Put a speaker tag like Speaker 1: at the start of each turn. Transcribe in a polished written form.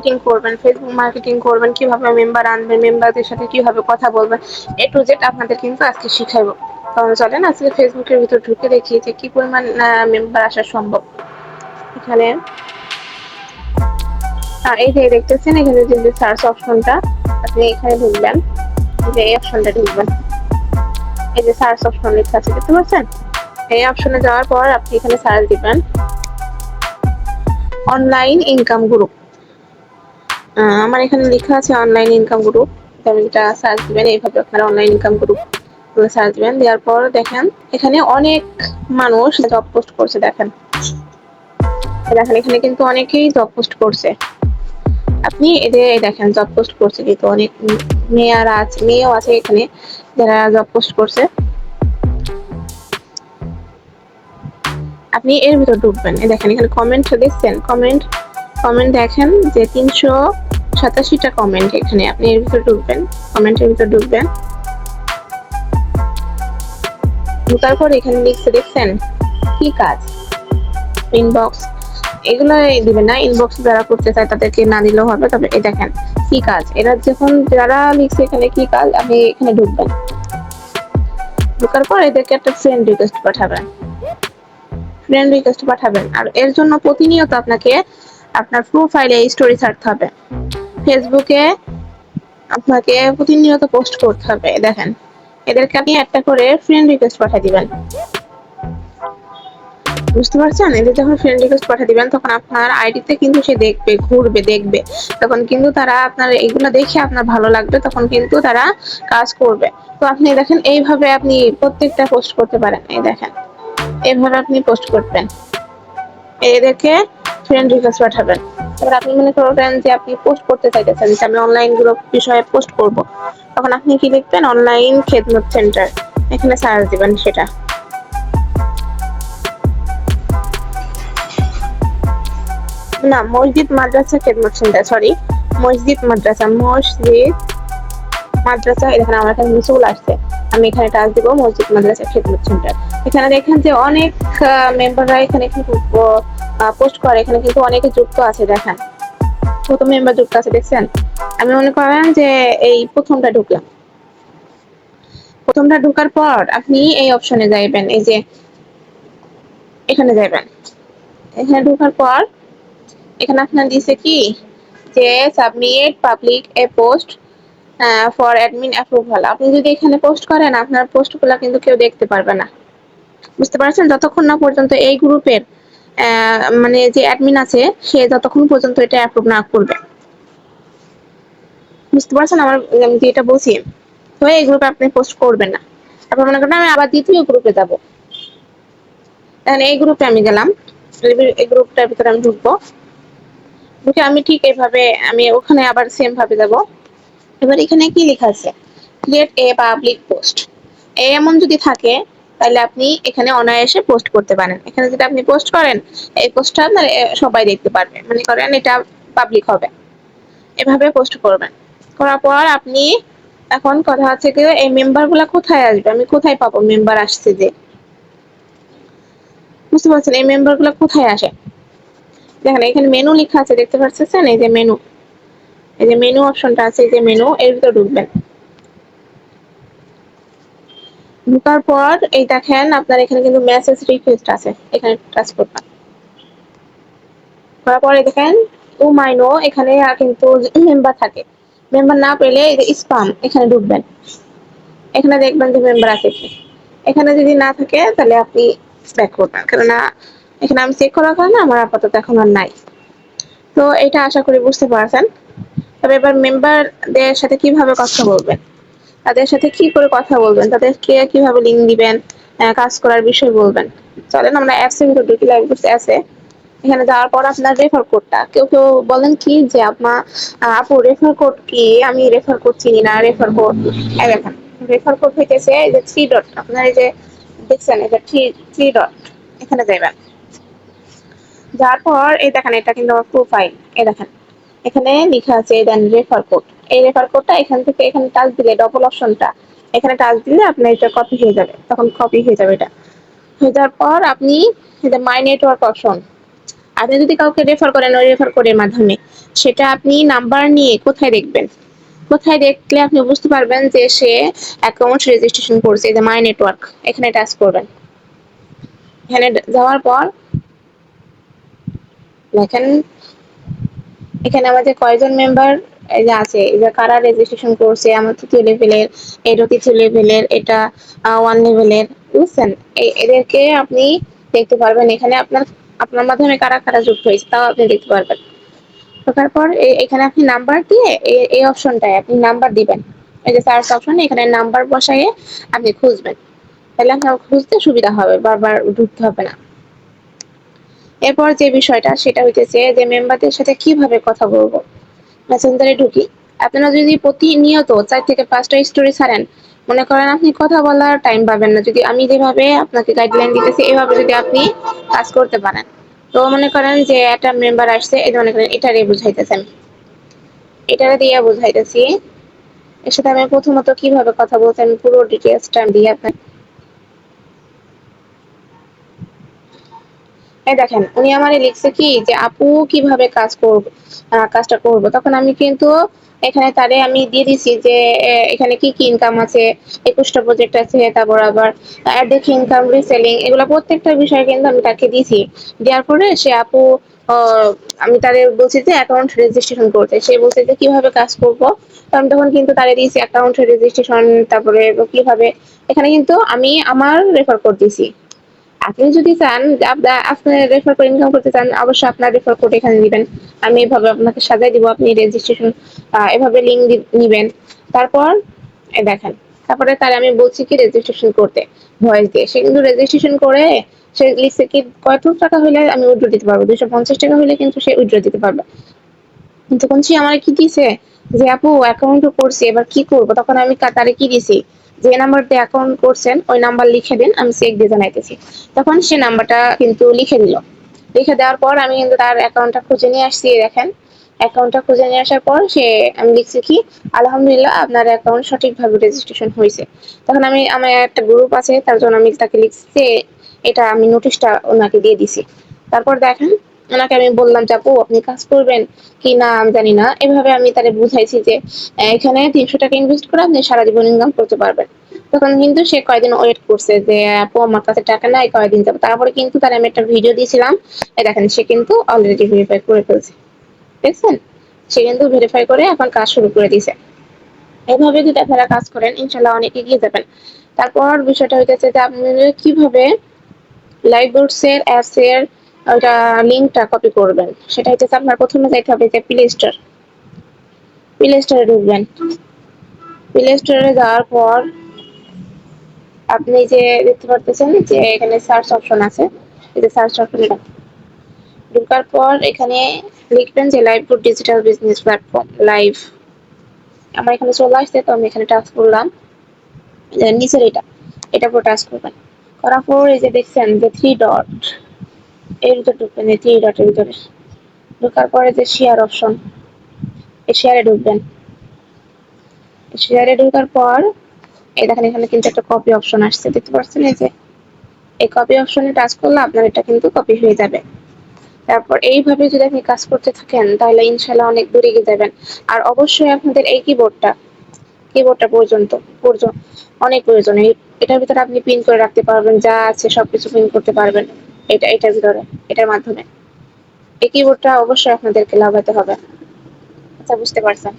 Speaker 1: Marketing করবেন, Facebook marketing করবেন, কিভাবে মেম্বার আনবেন, মেম্বারদের সাথে কিভাবে কথা বলবেন, A to Z আপনাদের কিন্তু আজকে শিখাইবো। তাহলে চলেন আজকে ফেসবুকের ভিতর ঢুকে দেখি যে কি পরিমাণ মেম্বার আসা সম্ভব। এখানে এই যে দেখতেছেন এখানে যে সার্চ অপশনটা, আপনি এখানে ঢুকবেন, যে এই অপশনটা ঢুকবেন, এই যে সার্চ অপশন লেখা আছে দেখতে পাচ্ছেন। এই অপশনে যাওয়ার পর আপনি এখানে সার্চ দিবেন অনলাইন ইনকাম গ্রুপ। আমার এখানে লেখা আছে অনলাইন ইনকাম গ্রুপ। আপনি এটা সার্চ দিবেন, এইভাবে আপনারা অনলাইন ইনকাম গ্রুপ সার্চ দিবেন। দেওয়ার পর দেখেন এখানে অনেক মানুষ জব পোস্ট করছে। দেখেন এখানে কিন্তু অনেকেই জব পোস্ট করছে। আপনি এদের দেখেন জব পোস্ট করছে কিন্তু অনেক মেয়েও আছে এখানে যারা জব পোস্ট করছে। আপনি এর ভিতর ঢুকবেন, দেখেন এখানে কমেন্ট দেখছেন, কমেন্ট দেখেন যে 387টা কমেন্ট। এখানে আপনি এর ভিতর ঢুকবেন, কমেন্টের ভিতর ঢুকবেন, ঢোকার পর এখানে লিখছে দেখছেন কি কাজ, ইনবক্স, এগুলো দিবেন না। ইনবক্স যারা করতে চায় তাদেরকে না দিলেও হবে। তবে এই দেখেন কি কাজ, এরা যখন যারা লিখছে এখানে কি কাজ, আপনি এখানে ঢুকবেন, ঢোকার পর এদেরকে একটা ফ্রেন্ড রিকোয়েস্ট পাঠাবেন। আর এর জন্য প্রতিনিয়ত আপনাকে আপনার প্রোফাইলে স্টোরি ছাড়তে হবে, ফেসবুকে আপনাকে প্রতিনিয়ত পোস্ট করতে হবে। দেখেন এদেরকে আপনি একটা করে ফ্রেন্ড রিকোয়েস্ট পাঠিয়ে দিবেন, বুঝতে পারছেন। এদের যখন ফ্রেন্ড রিকোয়েস্ট পাঠিয়ে দিবেন তখন আপনার আইডিতে কিন্তু সে দেখবে, তখন কিন্তু তারা আপনার এগুলো দেখে আপনার ভালো লাগবে, তখন কিন্তু তারা কাজ করবে। তো আপনি দেখেন এইভাবে আপনি প্রত্যেকটা পোস্ট করতে পারেন। এই দেখেন এইভাবে আপনি পোস্ট করবেন, এদেরকে ফ্রেন্ড রিকোয়েস্ট পাঠাবেন। এবার আপনি মনে করবেন যে আপনি পোস্ট করতে চাইতেছেন যে আমি অনলাইন গ্রুপ বিষয়ে পোস্ট করব, তখন আপনি কি লিখবেন অনলাইন খেদমত সেন্টার, এখানে সার্চ দিবেন সেটা। না, মসজিদ মাদ্রাসা খেদমত সেন্টার, সরি মসজিদ মাদ্রাসা এখানে আমার কাছে চলে আসছে। আমি এখানে টাচ দিব মসজিদ মাদ্রাসা খেদমত সেন্টার। এখানে দেখেন যে অনেক মেম্বাররা এখানে কিন্তু পোস্ট করে, এখানে কিন্তু অনেকে যুক্ত আছে। দেখেন কত মেম্বার যুক্ত আছে দেখছেন। আমি মনে করেন যে এই প্রথমটা ঢোকার পর আপনি এই অপশনে যাইবেন, এই যে এখানে যাইবেন, এখানে ঢোকার পর এখানে আপনার দিছে কি যে submit public A post for admin approval. আপনি যদি এখানে পোস্ট করেন আপনার পোস্টগুলো কিন্তু কেউ দেখতে পারবে না, বুঝতে পারছেন। যতক্ষণ না পর্যন্ত এই গ্রুপের মানে যে অ্যাডমিন আছে সে যতক্ষণ পর্যন্ত এটা অ্যাপ্রুভ না করবে, বুঝতে পারছেন আমার যেটা বলছি। তো এই গ্রুপে আপনি পোস্ট করবেন না। তারপর মনে করেন আমি আবার দ্বিতীয় গ্রুপে যাব, এই গ্রুপে আমি গেলাম, এই গ্রুপটার ভিতরে আমি ঢুকবো, ঢুকে আমি ঠিক এইভাবে আমি ওখানে আবার সেম ভাবে যাব। এবার এখানে কি লেখা আছে ক্রিয়েট এ পাবলিক পোস্ট, এমন যদি থাকে তাহলে আপনি এখানে অনায়াসে পোস্ট করতে পারেন। এখানে যদি আপনি পোস্ট করেন এই পোস্টটা সবাই দেখতে পারবে, মনে করেন এটা পাবলিক হবে। এভাবে পোস্ট করবেন, করার পর আপনি এখন কথা হচ্ছে কি এই মেম্বার গুলা কোথায় আসবে, আমি কোথায় পাবো মেম্বার আসছে যে, বুঝতে পারছেন এই মেম্বার গুলা কোথায় আসে। দেখেন এখানে মেনু লেখা আছে দেখতে পাচ্ছেন, এই যে মেনু অপশনটা আছে, এই যে মেনু, এর ভিতর ঢুকবেন। ঢোকার পর এই দেখেন আপনার এখানে কিন্তু মেসেজ রিকোয়েস্ট আছে, এখানে টাচ করবেন। করার পরে দেখেন মাইনো এখানে কিন্তু মেম্বার থাকে, মেম্বার না পেলে এই যে স্পাম এখানে ঢুকবেন, এখানে দেখবেন যে মেম্বার আছে কি। এখানে যদি না থাকে তাহলে আপনি ব্যাক করবেন, কেননা এখানে আমি চেক করার কারণে আমার আপাতত এখন আর নাই। তো এটা আশা করি বুঝতে পারছেন। তবে এবার মেম্বারদের সাথে কিভাবে কথা বলবেন, তাদের সাথে কি করে কথা বলবেন, তাদেরকে কিভাবে লিঙ্ক দিবেন, কাজ করার বিষয় বলবেন। চলেন আমরা অ্যাপস এর ভিতর ঢুকি, লাইভবুকস আছে। এখানে যাওয়ার পর আপনার রেফার কোডটা, কেউ বলেন কি যে আপু রেফার কোড কি, আমি রেফার কোড চিনি না। রেফার কোড দেখেন, রেফার কোড হইতেছে এই যে 3 ডট, আপনার এই যে দেখছেন এটা 3 ডট, এখানে যাবেন। যাওয়ার পর এই দেখেন এটা কিন্তু আমার প্রোফাইল, এই দেখেন এখানে লেখা আছে দেন রেফার কোড। এই রেফার কোডটা এখান থেকে এখানে টাচ দিলে ডবল অপশনটা এখানে টাচ দিলে আপনার এটা কপি হয়ে যাবে, তখন কপি হয়ে যাবে। এটা হয়ে যাওয়ার পর আপনি এটা মাই নেটওয়ার্ক অপশন, আপনি যদি কাউকে রেফার করেন ওই রেফার কোডের মাধ্যমে, সেটা আপনি নাম্বার নিয়ে কোথায় দেখবেন? কোথায় দেখলে আপনি বুঝতে পারবেন যে সে অ্যাকাউন্ট রেজিস্ট্রেশন করছে? এই যে মাই নেটওয়ার্ক, এখানে টাচ করবেন। এখানে যাওয়ার পর দেখেন এখানে আমাদের কয়জন মেম্বার এই যে আছে, এই যে কারা রেজিস্ট্রেশন করছে, আমার 3 লেভেলের, এটা 3 লেভেলের, এটা 1 লেভেলের, বুঝছেন? এদেরকে আপনি দেখতে পারবেন। এখানে আপনার আপনার মাধ্যমে কারা কারা যুক্ত হয়েছে তাও আপনি দেখতে পারবেন। ঢোকার পর এখানে আপনি নাম্বার দিয়ে এই অপশনটায় আপনি নাম্বার দিবেন। এই যে সার্চ অপশন, এখানে নাম্বার বসাইয়ে আপনি খুঁজবেন। তাহলে আপনার খুঁজতে সুবিধা হবে, বারবার ঢুকতে হবে না। এরপর যে বিষয়টা সেটা হইতেছে যে মেম্বারদের সাথে কিভাবে কথা বলবো। মেসেঞ্জারে ঢুকি। আপনারা যদি প্রতিনিয়ত 4 থেকে 5টা স্টোরি ছাড়েন, মনে করেন আপনি কথা বলার টাইম পাবেন না। যদি আমি যেভাবে আপনাকে গাইডলাইন দিতেছি এভাবে যদি আপনি কাজ করতে পারেন, তো মনে করেন যে একটা মেম্বার আসছে, এই মনে করেন এটারে বুঝাইতেছেন, এটারে দিয়ে বুঝাইতেছি। এর সাথে আমি প্রথমত কিভাবে কথা বলতে আমি পুরো ডিটেলসটা দিয়ে আপনার এই দেখেন উনি আমারে লিখছে কি যে আপু কিভাবে কাজটা করব। তখন আমি কিন্তু এখানে তারে আমি দিয়ে দিছি যে এখানে কি কি ইনকাম আছে, 21টা প্রজেক্ট আছে, তারপর আবার অ্যাডেক ইনকাম, রিসেলিং, এগুলো প্রত্যেকটা বিষয় কিন্তু আমি তাকে দিছি। দেওয়ার পরে সে আপু আমি তারে বলছি যে অ্যাকাউন্ট রেজিস্ট্রেশন করতে। সে বলছে যে কিভাবে কাজ করব। তো আমি তখন কিন্তু তারে দিয়েছি অ্যাকাউন্ট রেজিস্ট্রেশন, তারপরে কিভাবে এখানে কিন্তু আমি আমার রেফার কোড দিছি। আপনি যদি চান আপনার রেফার করে ইনকাম করতে চান, অবশ্যই আপনার রেফার কোড এখানে দিবেন। আমি এভাবে আপনাকে সাজাই দিব, আপনি রেজিস্ট্রেশন এভাবে লিঙ্ক নিবেন। তারপর দেখেন, তারপরে তার আমি বলছি কি রেজিস্ট্রেশন করতে ভয়েস দিয়ে। সে কিন্তু রেজিস্ট্রেশন করে সে লিখছে কি কত টাকা হলে আমি উইথড্র দিতে পারবো, 250 টাকা হলে কিন্তু সে উইথড্র দিতে পারবে। তখন সে আমার কি দিছে যে আপু অ্যাকাউন্ট করছি, এবার কি করব। তখন আমি তারে কি দিছি, যে নাম্বার দিয়ে অ্যাকাউন্ট করছেন ওই নাম্বার লিখে দিন, আমি চেক দিয়ে জানাইতেছি। তখন সে নাম্বারটা কিন্তু লিখে দিল। লিখে দেওয়ার পর আমি কিন্তু তার অ্যাকাউন্টটা খুঁজে নিয়ে আসছি। দেখেন অ্যাকাউন্টটা খুঁজে নিয়ে আসার পর আমি লিখছি কি আলহামদুলিল্লাহ আপনার অ্যাকাউন্ট সঠিকভাবে রেজিস্ট্রেশন হয়েছে। তখন আমার একটা গ্রুপ আছে, তার জন্য আমি তাকে লিখছি যে এটা আমি নোটিশটা ওনাকে দিয়ে দিছি। তারপর দেখেন ওনাকে আমি বললাম যে আপু আপনি কাজ করবেন কি না আমি জানি না, এভাবে আমি তারে বুঝাইছি যে এখানে 300 টাকা ইনভেস্ট করে আপনি সারা জীবন ইনকাম করতে পারবেন। তখন কিন্তু সে কয়দিন ওয়েট করছে যে আপু আমার কাছে টাকা নাই, কয়দিন যাবে। তারপরে কিন্তু তার আমি একটা ভিডিও দিয়েছিলাম, এই দেখেন সে কিন্তু অলরেডি ভেরিফাই করে ফেলছে, দেখছেন? সে কিন্তু ভেরিফাই করে এখন কাজ শুরু করে দিয়েছে। এভাবে যদি আপনারা কাজ করেন ইনশাল্লাহ অনেক এগিয়ে যাবেন। তারপর বিষয়টা হইতেছে যে আপনি কিভাবে লাইভবোর্ডস এর অ্যাপস এর ওটা লিংকটা কপি করবেন। সেটা হচ্ছে আপনার প্রথমে যাইতে হবে যে প্লে স্টোর, প্লে স্টোরে ঢুকবেন। প্লে স্টোরে যাওয়ার পর আপনি যে দেখতে পারতেছেন যে এখানে সার্চ অপশন আছে, এই যে সার্চ অপশনে ঢোকার পর এখানে লিখবেন যে Liveboard digital business platform live. আমার এখানে চলে আসছে, তো আমি এখানে টাচ করলাম। নিচের এটা পুরো টাচ করবেন। করার পর এই যে দেখছেন যে 3 ডট, এর ভিতরে ঢুকবেন, এই 3 ডটের ভিতরে ঢোকার পরে যে শেয়ার অপশন, এই শেয়ারে ঢুকবেন। শেয়ারে ঢোকার পর এই দেখেন এখানে কিন্তু একটা কপি অপশন আসছে, দেখতে পাচ্ছেন? এই যে এই কপি অপশনে টাচ করলে আপনার এটা কিন্তু কপি হয়ে যাবে। তারপর এইভাবে যদি আপনি কাজ করতে থাকেন তাহলে ইনশাল্লাহ অনেক দূর এগিয়ে যাবেন। আর অবশ্যই আপনাদের এই কিবোর্ডটা অনেক প্রয়োজন। এটার ভিতরে আপনি পিন করে রাখতে পারবেন, যা আছে সবকিছু পিন করতে পারবেন এটার ভিতরে, এটার মাধ্যমে। এই কিবোর্ডটা অবশ্যই আপনাদেরকে লাগাতে হবে। আচ্ছা, বুঝতে পারছেন?